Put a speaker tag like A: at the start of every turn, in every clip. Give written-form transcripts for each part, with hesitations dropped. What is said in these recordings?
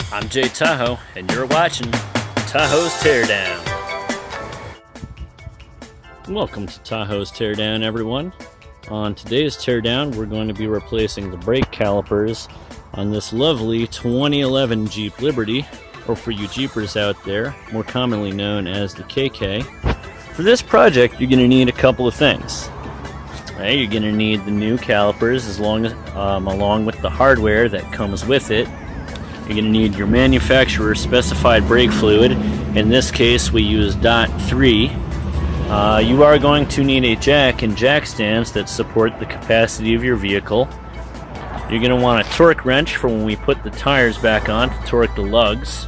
A: I'm Jay Tahoe, and you're watching Tahoe's Teardown. Welcome to Tahoe's Teardown, everyone. On today's teardown, we're going to be replacing the brake calipers on this lovely 2011 Jeep Liberty, or for you Jeepers out there, more commonly known as the KK. For this project, you're going to need a couple of things. Right, you're going to need the new calipers along with the hardware that comes with it. You're going to need your manufacturer specified brake fluid. In this case, we use .3. You are going to need a jack and jack stands that support the capacity of your vehicle. You're going to want a torque wrench for when we put the tires back on to torque the lugs.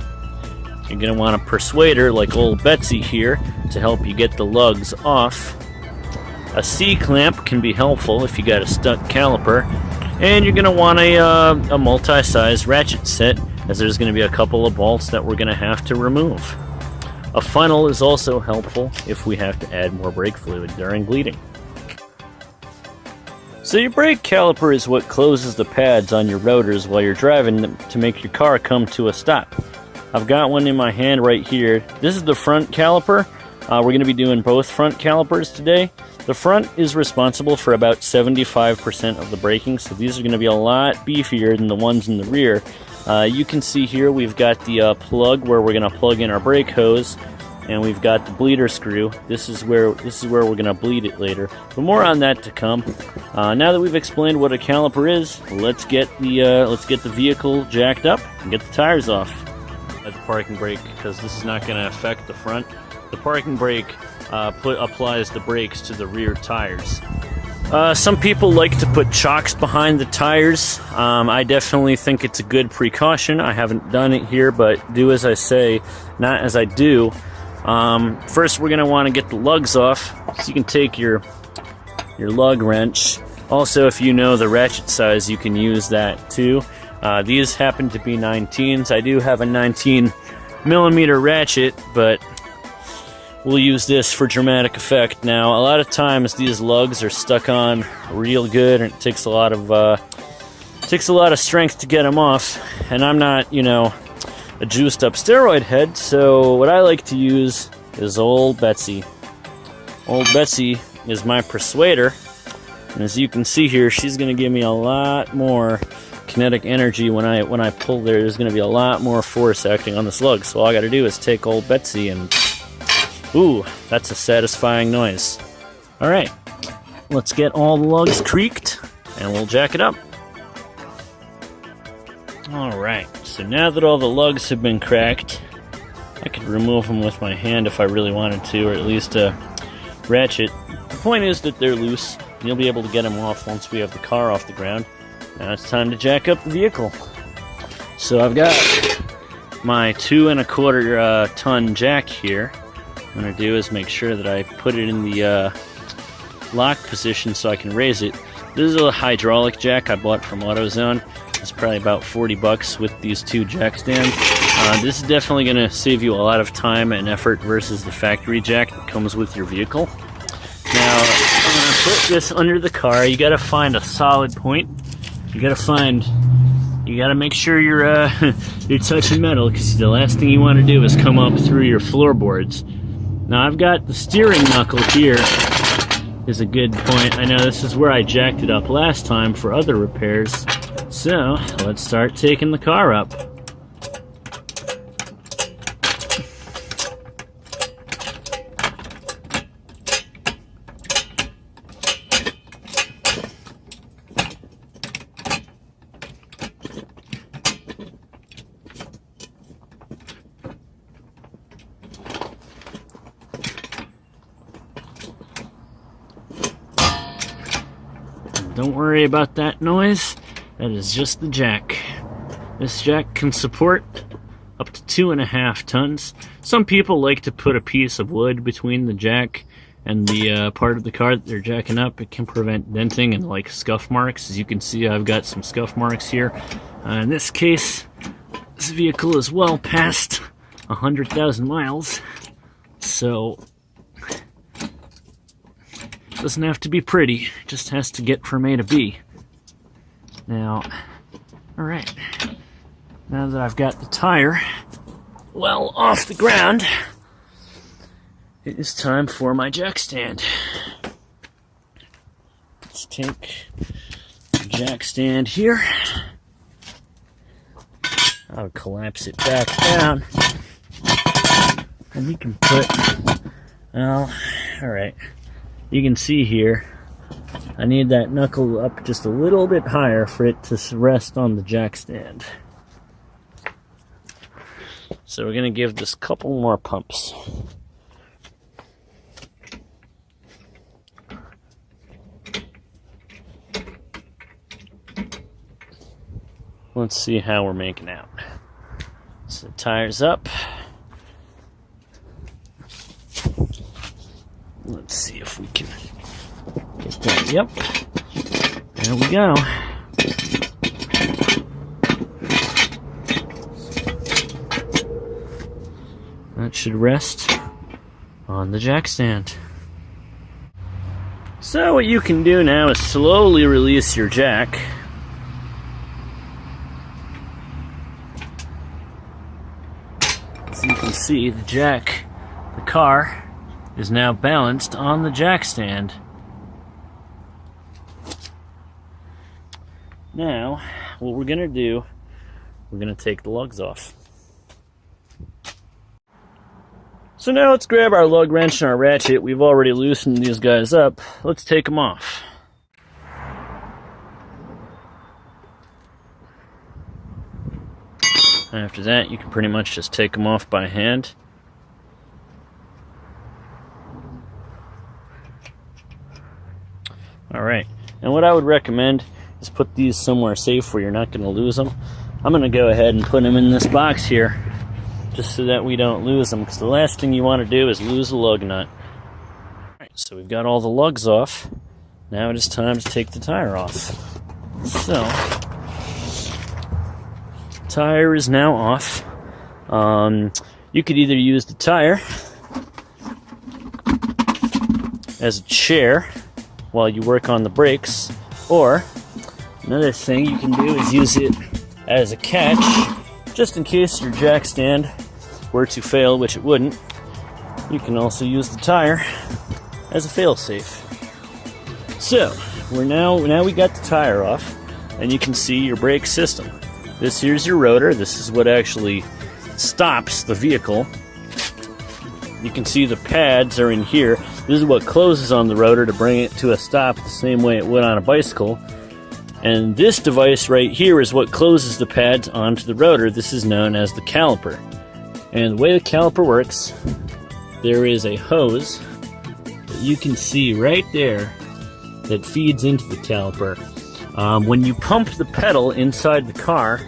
A: You're going to want a persuader like old Betsy here to help you get the lugs off. A C-clamp can be helpful if you got a stuck caliper. And you're going to want a multi-size ratchet set, as there's going to be a couple of bolts that we're going to have to remove. A funnel is also helpful if we have to add more brake fluid during bleeding. So your brake caliper is what closes the pads on your rotors while you're driving to make your car come to a stop. I've got one in my hand right here. This is the front caliper. We're going to be doing both front calipers today. The front is responsible for about 75% of the braking, so these are going to be a lot beefier than the ones in the rear. You can see here we've got the plug where we're going to plug in our brake hose, and we've got the bleeder screw. This is where we're going to bleed it later. But more on that to come. Now that we've explained what a caliper is, let's get the vehicle jacked up and get the tires off. At the parking brake, because this is not going to affect the front. The parking brake applies the brakes to the rear tires. Some people like to put chocks behind the tires. I definitely think it's a good precaution. I haven't done it here, but do as I say, not as I do. First, we're going to want to get the lugs off, so you can take your lug wrench. Also, if you know the ratchet size, you can use that too. These happen to be 19s. I do have a 19mm ratchet, but we'll use this for dramatic effect. Now, a lot of times these lugs are stuck on real good, and it takes a lot of strength to get them off. And I'm not, a juiced up steroid head, so what I like to use is old Betsy. Old Betsy is my persuader, and as you can see here, she's going to give me a lot more kinetic energy when I pull there. There's going to be a lot more force acting on this lug. So all I got to do is take old Betsy and ooh, that's a satisfying noise. Alright, let's get all the lugs creaked, and we'll jack it up. Alright, so now that all the lugs have been cracked, I could remove them with my hand if I really wanted to, or at least a ratchet. The point is that they're loose. You'll be able to get them off once we have the car off the ground. Now it's time to jack up the vehicle. So I've got my 2 1/4 ton jack here. What I'm going to do is make sure that I put it in the lock position so I can raise it. This is a hydraulic jack I bought from AutoZone. It's probably about $40 with these 2 jack stands. This is definitely going to save you a lot of time and effort versus the factory jack that comes with your vehicle. Now, I'm going to put this under the car. You got to find a solid point. You got to make sure you're touching metal, because the last thing you want to do is come up through your floorboards. Now I've got the steering knuckle here, is a good point. I know this is where I jacked it up last time for other repairs. So, let's start taking the car up. Don't worry about that noise. That is just the jack. This jack can support up to 2.5 tons. Some people like to put a piece of wood between the jack and the part of the car that they're jacking up. It can prevent denting and like scuff marks. As you can see, I've got some scuff marks here. In this case, this vehicle is well past 100,000 miles, so it doesn't have to be pretty. It just has to get from A to B. Now, alright. Now that I've got the tire well off the ground, it is time for my jack stand. Let's take the jack stand here. I'll collapse it back down. And you can put, well, alright. You can see here, I need that knuckle up just a little bit higher for it to rest on the jack stand. So we're going to give this a couple more pumps. Let's see how we're making out. So the tire's up. Let's see if we can get that. Yep. There we go. That should rest on the jack stand. So what you can do now is slowly release your jack. As you can see, the car is now balanced on the jack stand. Now, what we're going to do, we're going to take the lugs off. So now let's grab our lug wrench and our ratchet. We've already loosened these guys up. Let's take them off. After that, you can pretty much just take them off by hand. Alright, and what I would recommend is put these somewhere safe where you're not going to lose them. I'm going to go ahead and put them in this box here, just so that we don't lose them, because the last thing you want to do is lose a lug nut. Alright, so we've got all the lugs off. Now it is time to take the tire off. So, tire is now off. You could either use the tire as a chair while you work on the brakes, or another thing you can do is use it as a catch, just in case your jack stand were to fail, which it wouldn't. You can also use the tire as a fail-safe. So, now we got the tire off, and you can see your brake system. This here's your rotor. This is what actually stops the vehicle. You can see the pads are in here. This is what closes on the rotor to bring it to a stop the same way it would on a bicycle. And this device right here is what closes the pads onto the rotor. This is known as the caliper. And the way the caliper works, there is a hose that you can see right there that feeds into the caliper. When you pump the pedal inside the car,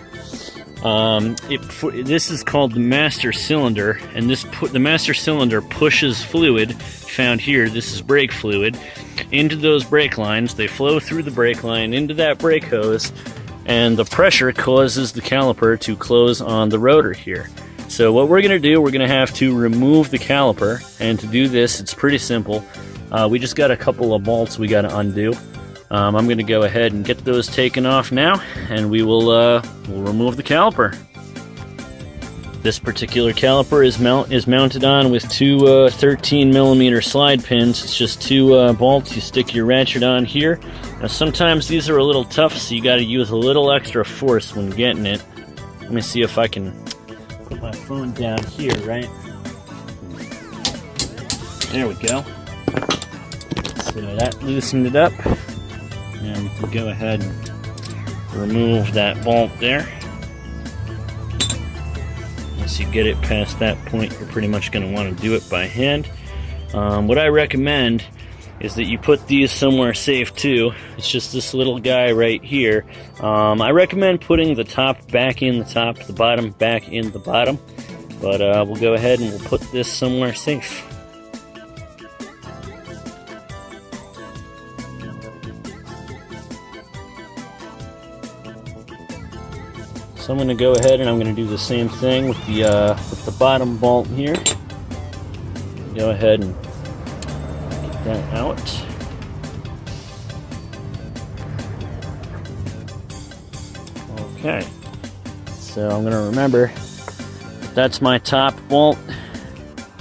A: this is called the master cylinder, and the master cylinder pushes fluid found here, this is brake fluid, into those brake lines. They flow through the brake line into that brake hose, and the pressure causes the caliper to close on the rotor here. So what we're going to do, we're going to have to remove the caliper, and to do this, it's pretty simple. We just got a couple of bolts we got to undo. I'm going to go ahead and get those taken off now, and we'll remove the caliper. This particular caliper is mounted on with two 13mm slide pins. It's just two bolts. You stick your ratchet on here. Now sometimes these are a little tough, so you got to use a little extra force when getting it. Let me see if I can put my phone down here, right? There we go. So that loosened it up. And we can go ahead and remove that bolt there. Once you get it past that point, you're pretty much going to want to do it by hand. What I recommend is that you put these somewhere safe too. It's just this little guy right here. I recommend putting the top back in the top, the bottom back in the bottom. But we'll go ahead and we'll put this somewhere safe. So I'm going to go ahead and I'm going to do the same thing with the bottom bolt here. Go ahead and get that out. Okay. So I'm going to remember that's my top bolt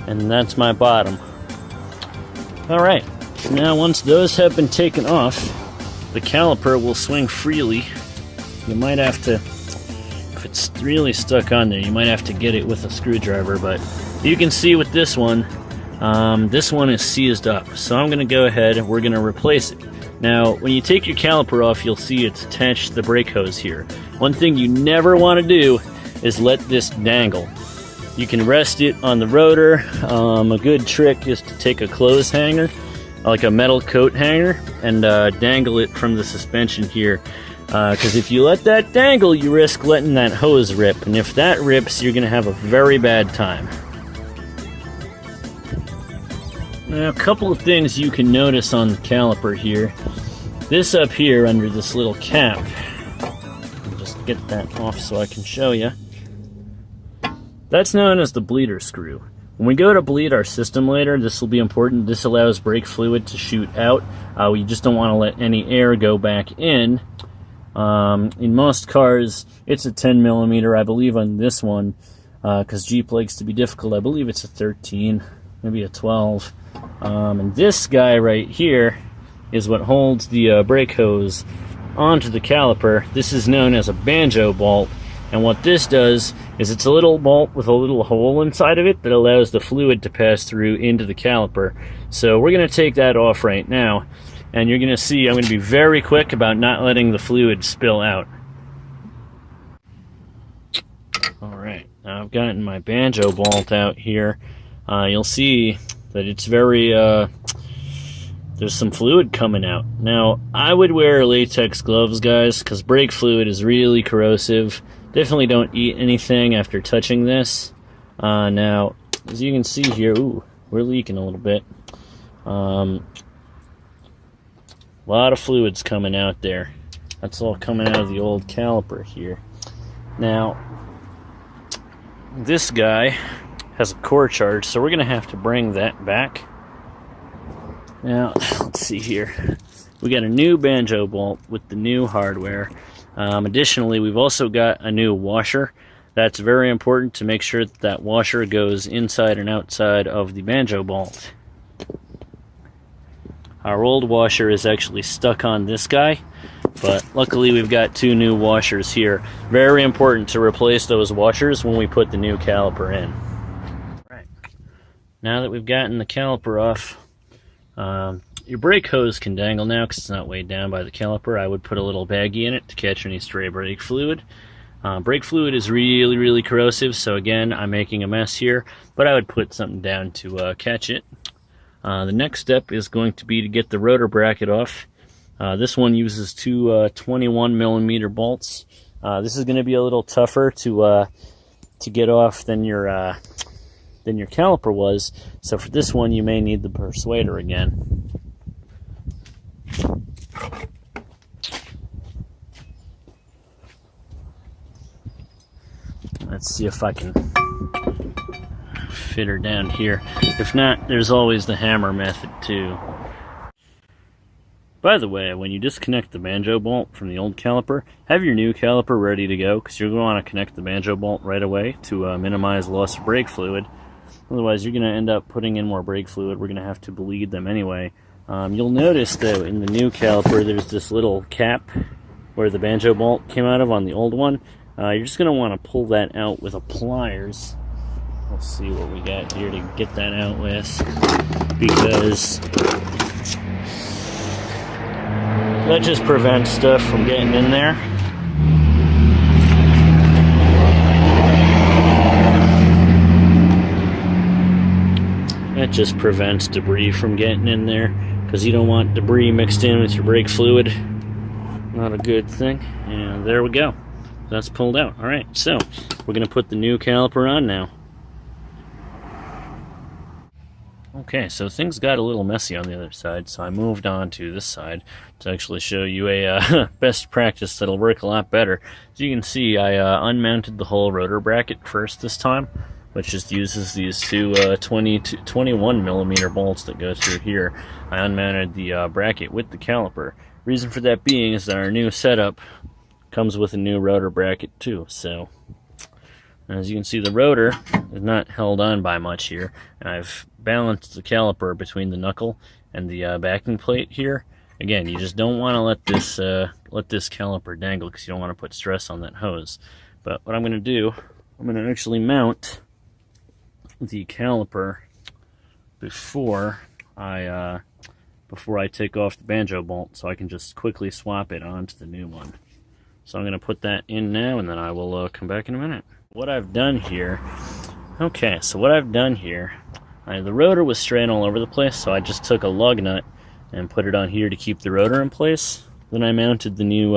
A: and that's my bottom. Alright, so now once those have been taken off, the caliper will swing freely. You might have to, if it's really stuck on there, you might have to get it with a screwdriver, but you can see with this one is seized up. So I'm going to go ahead and we're going to replace it. Now, when you take your caliper off, you'll see it's attached to the brake hose here. One thing you never want to do is let this dangle. You can rest it on the rotor. A good trick is to take a clothes hanger, like a metal coat hanger, and dangle it from the suspension here. Because if you let that dangle, you risk letting that hose rip. And if that rips, you're going to have a very bad time. Now, a couple of things you can notice on the caliper here. This up here under this little cap, I'll just get that off so I can show you. That's known as the bleeder screw. When we go to bleed our system later, this will be important. This allows brake fluid to shoot out. We just don't want to let any air go back in. In most cars, it's a 10 millimeter. I believe on this one, because Jeep likes to be difficult, I believe it's a 13, maybe a 12. And this guy right here is what holds the brake hose onto the caliper. This is known as a banjo bolt, and what this does is it's a little bolt with a little hole inside of it that allows the fluid to pass through into the caliper. So we're going to take that off right now, and you're going to see I'm going to be very quick about not letting the fluid spill out. Alright, now I've gotten my banjo bolt out here. You'll see that it's very, there's some fluid coming out. Now, I would wear latex gloves, guys, because brake fluid is really corrosive. Definitely don't eat anything after touching this. Now, as you can see here, ooh, we're leaking a little bit. A lot of fluids coming out there. That's all coming out of the old caliper here. Now, this guy has a core charge, so we're going to have to bring that back. Now, let's see here. We got a new banjo bolt with the new hardware. Additionally, we've also got a new washer. That's very important to make sure that that washer goes inside and outside of the banjo bolt. Our old washer is actually stuck on this guy, but luckily we've got two new washers here. Very important to replace those washers when we put the new caliper in. Right. Now that we've gotten the caliper off, your brake hose can dangle now because it's not weighed down by the caliper. I would put a little baggie in it to catch any stray brake fluid. Brake fluid is really, really corrosive, so again, I'm making a mess here, but I would put something down to catch it. The next step is going to be to get the rotor bracket off. This one uses two 21 millimeter bolts. This is going to be a little tougher to get off than your caliper was. So for this one, you may need the persuader again. Let's see if I can fit her down here. If not, there's always the hammer method too. By the way, when you disconnect the banjo bolt from the old caliper, have your new caliper ready to go, because you're going to want to connect the banjo bolt right away to minimize loss of brake fluid. Otherwise, you're going to end up putting in more brake fluid. We're going to have to bleed them anyway. You'll notice that in the new caliper, there's this little cap where the banjo bolt came out of on the old one. You're just going to want to pull that out with a pliers. Let's see what we got here to get that out with, because that just prevents stuff from getting in there. That just prevents debris from getting in there, because you don't want debris mixed in with your brake fluid. Not a good thing. And there we go. That's pulled out. Alright, so we're going to put the new caliper on now. Okay, so things got a little messy on the other side, so I moved on to this side to actually show you a best practice that'll work a lot better. As you can see, I unmounted the whole rotor bracket first this time, which just uses these two 21 millimeter bolts that go through here. I unmounted the bracket with the caliper. Reason for that being is that our new setup comes with a new rotor bracket too, so And as you can see, the rotor is not held on by much here. And I've balanced the caliper between the knuckle and the backing plate here. Again, you just don't want to let this caliper dangle because you don't want to put stress on that hose. But what I'm going to do, I'm going to actually mount the caliper before I take off the banjo bolt, so I can just quickly swap it onto the new one. So I'm going to put that in now, and then I will come back in a minute. What I've done here, the rotor was straying all over the place, so I just took a lug nut and put it on here to keep the rotor in place. Then I mounted the new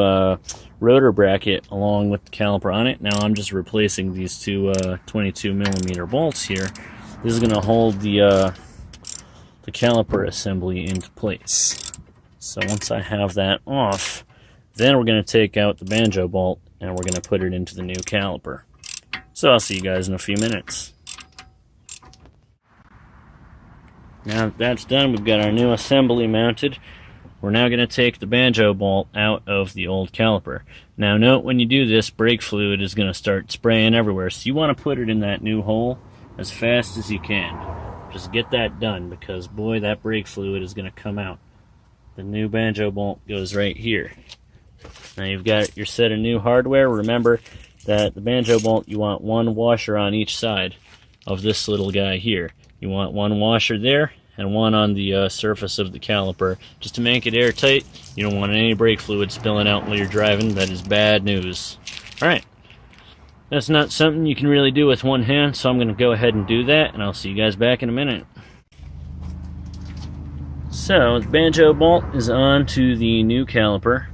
A: rotor bracket along with the caliper on it. Now I'm just replacing these two 22mm bolts here. This is going to hold the caliper assembly into place. So once I have that off, then we're going to take out the banjo bolt and we're going to put it into the new caliper. So I'll see you guys in a few minutes. Now that that's done, we've got our new assembly mounted. We're now going to take the banjo bolt out of the old caliper. Now note, when you do this, brake fluid is going to start spraying everywhere, so you want to put it in that new hole as fast as you can. Just get that done, because boy, that brake fluid is going to come out. The new banjo bolt goes right here. Now you've got your set of new hardware. Remember that the banjo bolt, you want one washer on each side of this little guy here. You want one washer there and one on the surface of the caliper, just to make it airtight. You don't want any brake fluid spilling out while you're driving. That is bad news. Alright, that's not something you can really do with one hand, so I'm going to go ahead and do that, and I'll see you guys back in a minute. So, the banjo bolt is on to the new caliper.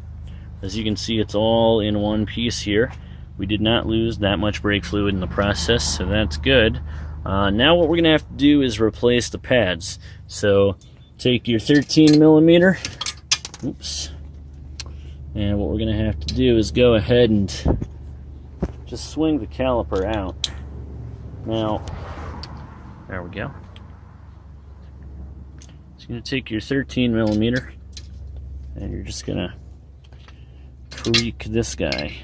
A: As you can see, it's all in one piece here. We did not lose that much brake fluid in the process, so that's good. Now what we're going to have to do is replace the pads. So take your 13mm, oops, and what we're going to have to do is go ahead and just swing the caliper out. Now, there we go. So you're going to take your 13mm and you're just going to tweak this guy.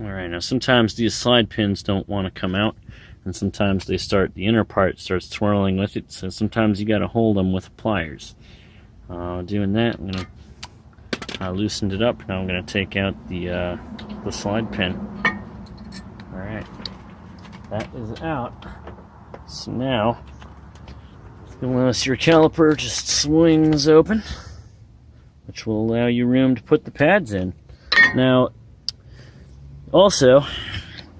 A: Alright, now sometimes these slide pins don't want to come out, and sometimes the inner part starts twirling with it, so sometimes you got to hold them with pliers. Doing that, I'm going to loosen it up. Now I'm going to take out the slide pin. Alright, that is out. So now, unless your caliper just swings open, which will allow you room to put the pads in. Now, also,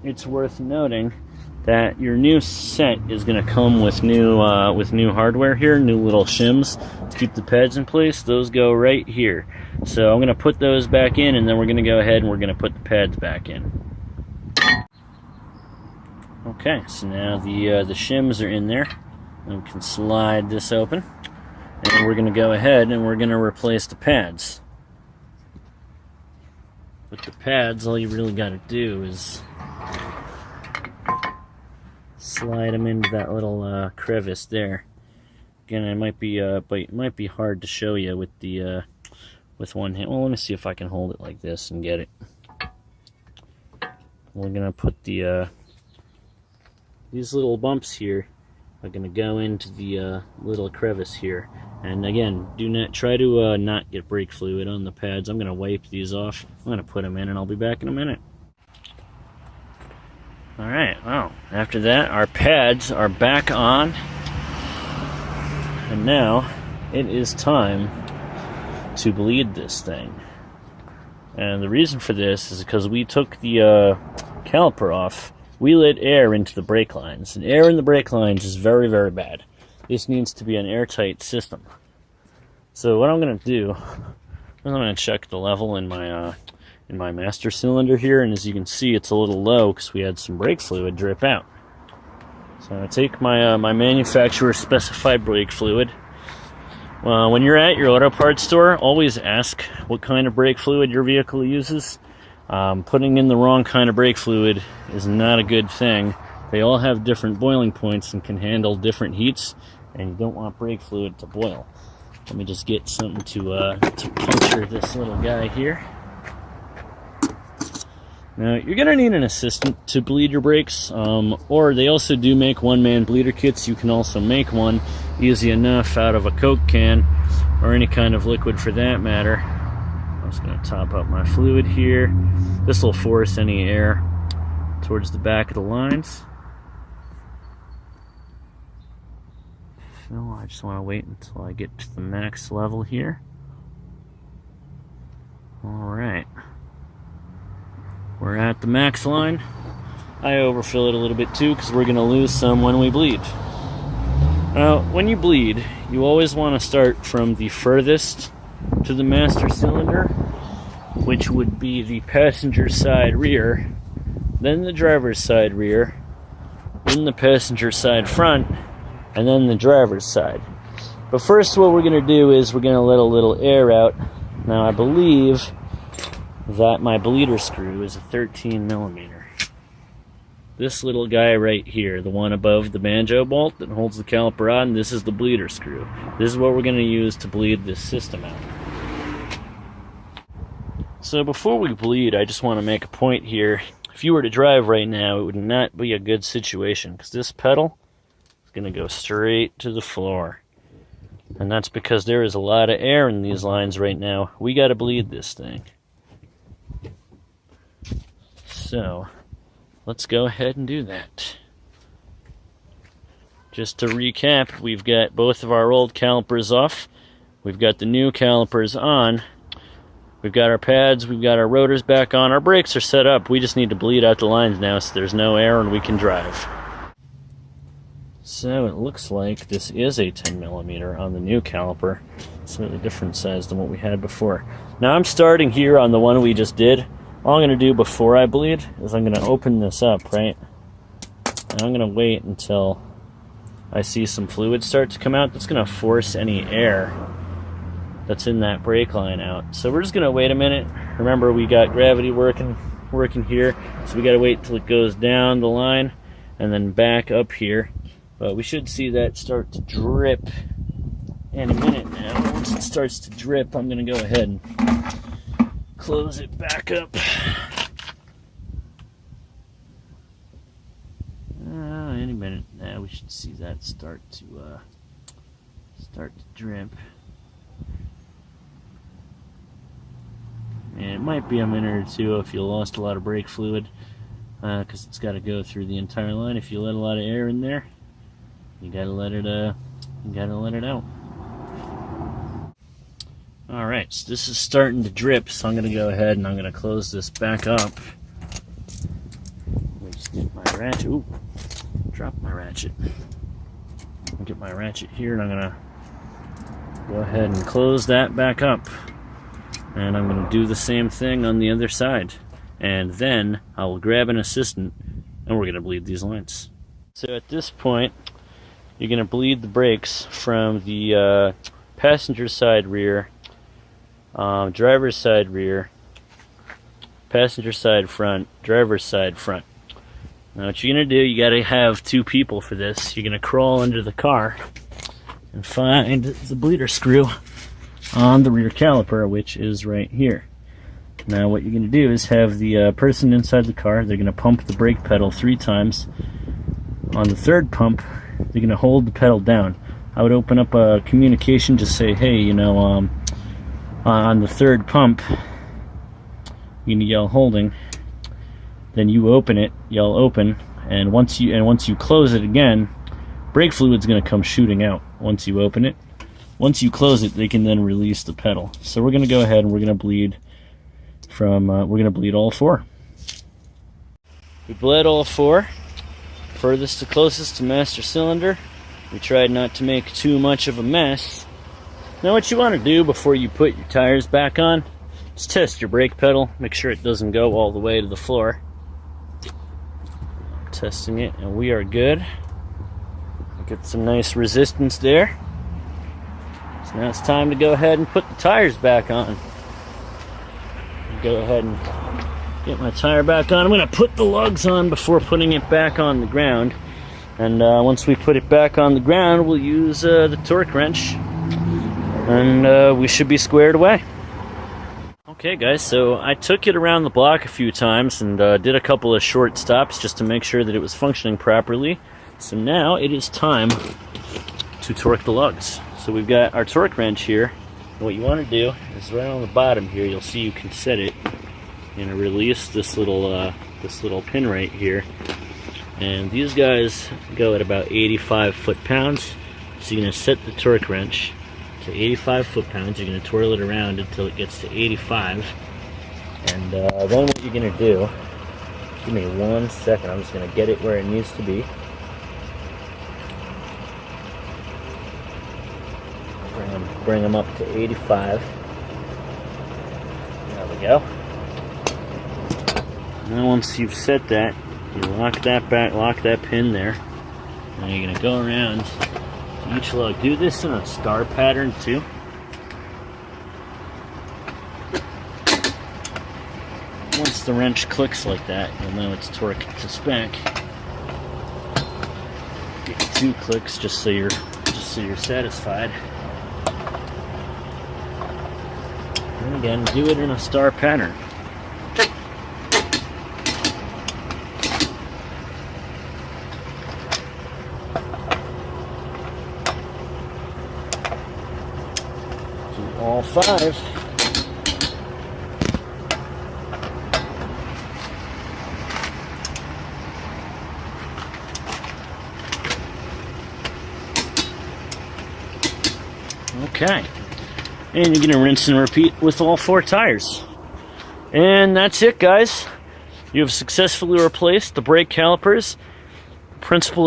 A: it's worth noting that your new set is going to come with new hardware here, new little shims to keep the pads in place. Those go right here. So I'm going to put those back in, and then we're going to go ahead and we're going to put the pads back in. Okay, so now the shims are in there. We can slide this open, and we're going to go ahead and we're going to replace the pads. With the pads, all you really got to do is slide them into that little crevice there. Again, it might be hard to show you with the with one hand. Well, let me see if I can hold it like this and get it. We're gonna put the these little bumps here are gonna go into the little crevice here. And again, do not try to not get brake fluid on the pads. I'm going to wipe these off. I'm going to put them in, and I'll be back in a minute. Alright, well, after that, our pads are back on. And now, it is time to bleed this thing. And the reason for this is because we took the caliper off. We let air into the brake lines. And air in the brake lines is very, very bad. This needs to be an airtight system. So what I'm going to do is I'm going to check the level in my master cylinder here, and as you can see, it's a little low because we had some brake fluid drip out. So I'm going to take my my manufacturer specified brake fluid. When you're at your auto parts store, always ask what kind of brake fluid your vehicle uses. Putting in the wrong kind of brake fluid is not a good thing. They all have different boiling points and can handle different heats, and you don't want brake fluid to boil. Let me just get something to puncture this little guy here. Now, you're going to need an assistant to bleed your brakes, or they also do make one-man bleeder kits. You can also make one easy enough out of a Coke can, or any kind of liquid for that matter. I'm just going to top up my fluid here. This will force any air towards the back of the lines. So I just want to wait until I get to the max level here. Alright. We're at the max line. I overfill it a little bit too because we're going to lose some when we bleed. Now, when you bleed, you always want to start from the furthest to the master cylinder, which would be the passenger side rear, then the driver's side rear, then the passenger side front, and then the driver's side. But first what we're going to do is we're going to let a little air out. Now I believe that my bleeder screw is a 13 millimeter. This little guy right here, the one above the banjo bolt that holds the caliper on, this is the bleeder screw. This is what we're going to use to bleed this system out. So before we bleed, I just want to make a point here. If you were to drive right now, it would not be a good situation because this pedal is going to go straight to the floor. And that's because there is a lot of air in these lines right now. We got to bleed this thing. So, let's go ahead and do that. Just to recap, we've got both of our old calipers off. We've got the new calipers on. We've got our pads, we've got our rotors back on. Our brakes are set up. We just need to bleed out the lines now so there's no air and we can drive. So it looks like this is a 10 millimeter on the new caliper. Slightly different size than what we had before. Now I'm starting here on the one we just did. All I'm going to do before I bleed is I'm going to open this up, right? And I'm going to wait until I see some fluid start to come out. That's going to force any air that's in that brake line out. So we're just going to wait a minute. Remember, we got gravity working here, so we got to wait till it goes down the line and then back up here. But we should see that start to drip any minute now. Once it starts to drip, I'm going to go ahead and close it back up. Any minute now, we should see that start to drip. And it might be a minute or two if you lost a lot of brake fluid, because it's got to go through the entire line. If you let a lot of air in there, you gotta let it out. All right, so this is starting to drip, so I'm gonna go ahead and I'm gonna close this back up. Let me just get my ratchet. Ooh, dropped my ratchet. I'll get my ratchet here, and I'm gonna go ahead and close that back up. And I'm gonna do the same thing on the other side. And then I will grab an assistant, and we're gonna bleed these lines. So at this point, you're gonna bleed the brakes from the passenger side rear, driver's side rear, passenger side front, driver's side front. Now what you're going to do, you got to have two people for this. You're going to crawl under the car and find the bleeder screw on the rear caliper, which is right here. Now what you're going to do is have the person inside the car, they're going to pump the brake pedal 3 times. On the third pump, they're going to hold the pedal down. I would open up a communication, just say, hey, you know, on the third pump, you need to yell holding. Then you open it, yell open, and once you close it again, brake fluid's going to come shooting out once you open it. Once you close it, they can then release the pedal. So we're going to go ahead and we're going to bleed from we're going to bleed all 4. We bled all 4, furthest to closest to master cylinder. We tried not to make too much of a mess. Now what you want to do before you put your tires back on is test your brake pedal. Make sure it doesn't go all the way to the floor. I'm testing it, and we are good. Get some nice resistance there. So now it's time to go ahead and put the tires back on. Go ahead and Get my tire back on. I'm going to put the lugs on before putting it back on the ground. And once we put it back on the ground, we'll use the torque wrench. And we should be squared away. Okay guys, so I took it around the block a few times and did a couple of short stops just to make sure that it was functioning properly. So now it is time to torque the lugs. So we've got our torque wrench here. And what you want to do is right on the bottom here, you'll see you can set it and release this little pin right here. And these guys go at about 85 foot-pounds. So you're going to set the torque wrench to 85 foot-pounds. You're going to twirl it around until it gets to 85. And then what you're going to do, give me 1 second, I'm just going to get it where it needs to be. Bring them up to 85. There we go. Now once you've set that, you lock that back, lock that pin there. Now you're going to go around to each lug. Do this in a star pattern too. Once the wrench clicks like that, you'll know it's torqued to spec. Get 2 clicks just so you're satisfied. And again, do it in a star pattern. Do all 5. Okay. And you're going to rinse and repeat with all 4 tires. And that's it, guys. You have successfully replaced the brake calipers. Principle